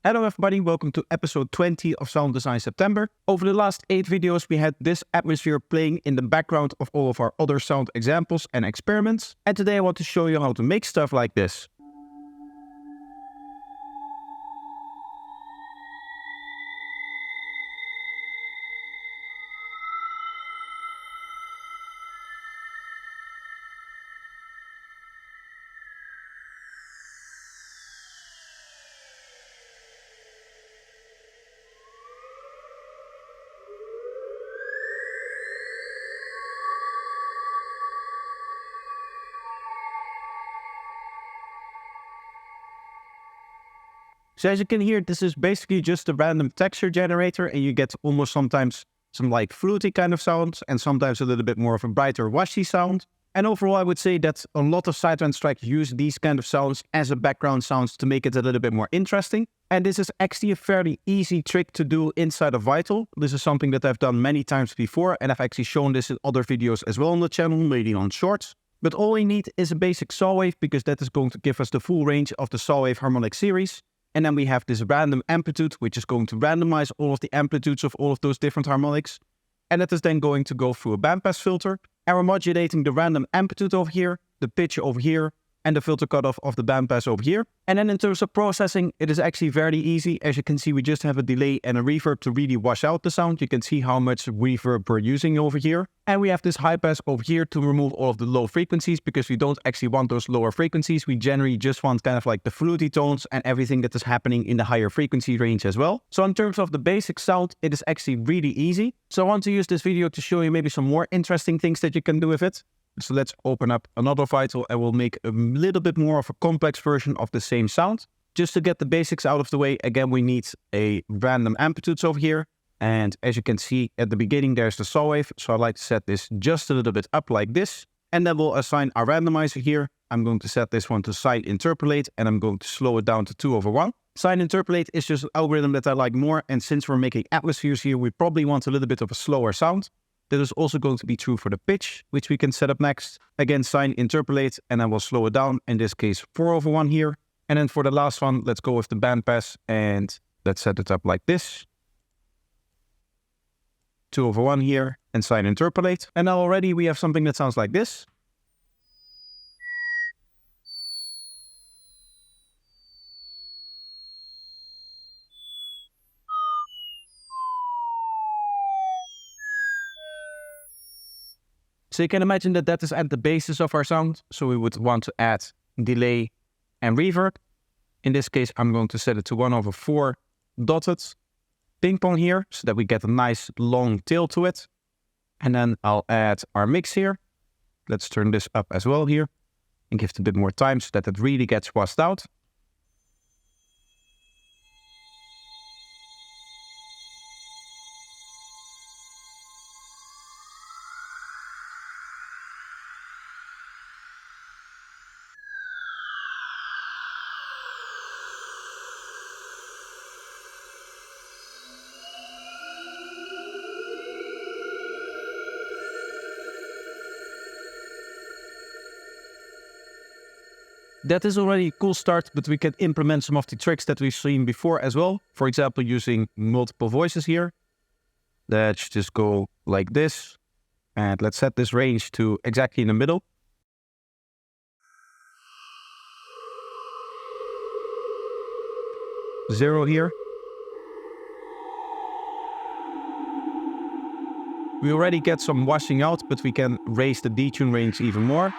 Hello everybody, welcome to episode 20 of Sound Design September. Over the last 8 videos we had this atmosphere playing in the background of all of our other sound examples and experiments. And today I want to show you how to make stuff like this. So as you can hear, this is basically just a random texture generator, and you get almost sometimes some like fluty kind of sounds and sometimes a little bit more of a brighter washy sound. And overall I would say that a lot of Psytrance tracks use these kind of sounds as a background sounds to make it a little bit more interesting. And this is actually a fairly easy trick to do inside of Vital. This is something that I've done many times before, and I've actually shown this in other videos as well on the channel, maybe on shorts. But all we need is a basic saw wave, because that is going to give us the full range of the saw wave harmonic series. And then we have this random amplitude, which is going to randomize all of the amplitudes of all of those different harmonics. And that is then going to go through a bandpass filter. And we're modulating the random amplitude over here, the pitch over here, and the filter cutoff of the bandpass over here. And then in terms of processing, it is actually very easy. As you can see, we just have a delay and a reverb to really wash out the sound. You can see how much reverb we're using over here. And we have this high pass over here to remove all of the low frequencies, because we don't actually want those lower frequencies. We generally just want kind of like the fluty tones and everything that is happening in the higher frequency range as well. So in terms of the basic sound, it is actually really easy. So I want to use this video to show you maybe some more interesting things that you can do with it. So let's open up another Vital and we'll make a little bit more of a complex version of the same sound. Just to get the basics out of the way, again, we need a random amplitudes over here. And as you can see at the beginning, there's the saw wave. So I like to set this just a little bit up like this. And then we'll assign our randomizer here. I'm going to set this one to sine interpolate, and I'm going to slow it down to 2/1. Sine interpolate is just an algorithm that I like more. And since we're making atmospheres here, we probably want a little bit of a slower sound. That is also going to be true for the pitch, which we can set up next. Again, sine interpolate, and then we'll slow it down. In this case, 4/1 here. And then for the last one, let's go with the bandpass, and let's set it up like this. 2/1 here, and sine interpolate. And now already we have something that sounds like this. So you can imagine that that is at the basis of our sound. So we would want to add delay and reverb. In this case, I'm going to set it to 1/4 dotted ping pong here, so that we get a nice long tail to it. And then I'll add our mix here. Let's turn this up as well here and give it a bit more time so that it really gets washed out. That is already a cool start, but we can implement some of the tricks that we've seen before as well. For example, using multiple voices here. Let's just go like this. And let's set this range to exactly in the middle. Zero here. We already get some washing out, but we can raise the detune range even more.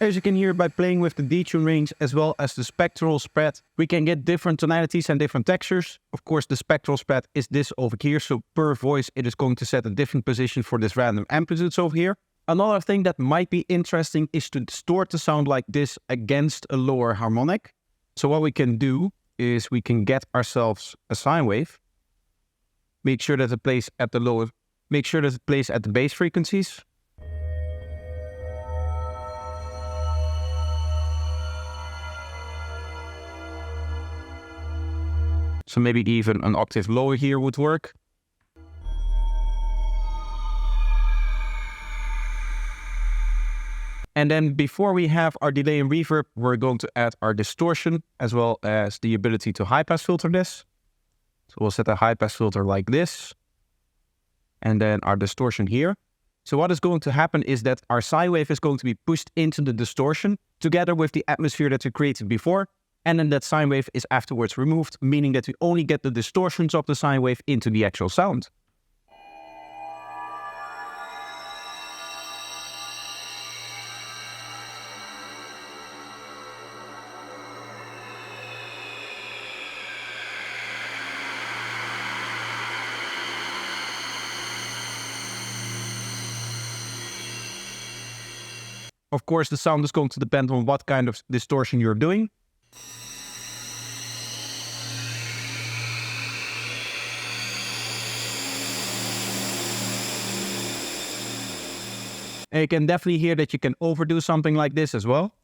As you can hear, by playing with the detune range as well as the spectral spread, we can get different tonalities and different textures. Of course, the spectral spread is this over here, so per voice it is going to set a different position for this random amplitudes over here. Another thing that might be interesting is to distort the sound like this against a lower harmonic. So what we can do is we can get ourselves a sine wave. Make sure that it plays at the lower, make sure that it plays at the bass frequencies. So maybe even an octave lower here would work. And then before we have our delay and reverb, we're going to add our distortion as well as the ability to high pass filter this. So we'll set a high pass filter like this. And then our distortion here. So what is going to happen is that our sine wave is going to be pushed into the distortion together with the atmosphere that we created before. And then that sine wave is afterwards removed, meaning that we only get the distortions of the sine wave into the actual sound. Of course, the sound is going to depend on what kind of distortion you're doing. And you can definitely hear that you can overdo something like this as well.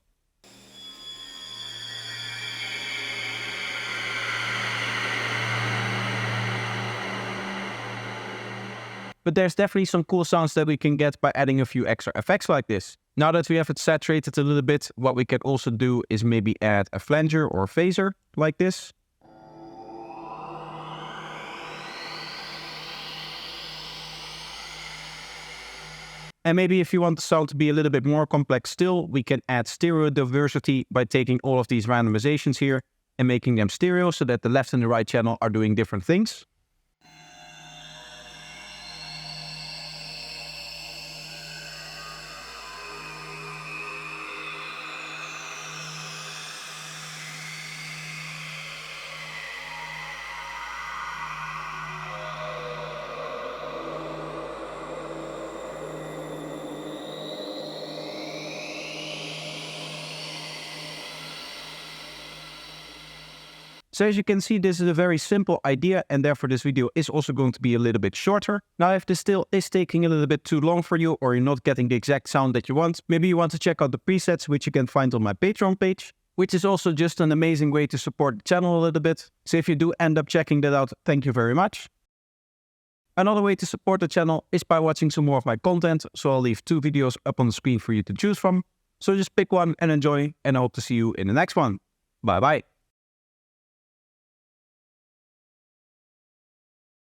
But there's definitely some cool sounds that we can get by adding a few extra effects like this. Now that we have it saturated a little bit, what we can also do is maybe add a flanger or a phaser like this. And maybe if you want the sound to be a little bit more complex still, we can add stereo diversity by taking all of these randomizations here and making them stereo so that the left and the right channel are doing different things. So as you can see, this is a very simple idea and therefore this video is also going to be a little bit shorter. Now if this still is taking a little bit too long for you or you're not getting the exact sound that you want, maybe you want to check out the presets which you can find on my Patreon page, which is also just an amazing way to support the channel a little bit. So if you do end up checking that out, thank you very much. Another way to support the channel is by watching some more of my content, so I'll leave 2 videos up on the screen for you to choose from. So just pick one and enjoy, and I hope to see you in the next one. Bye bye.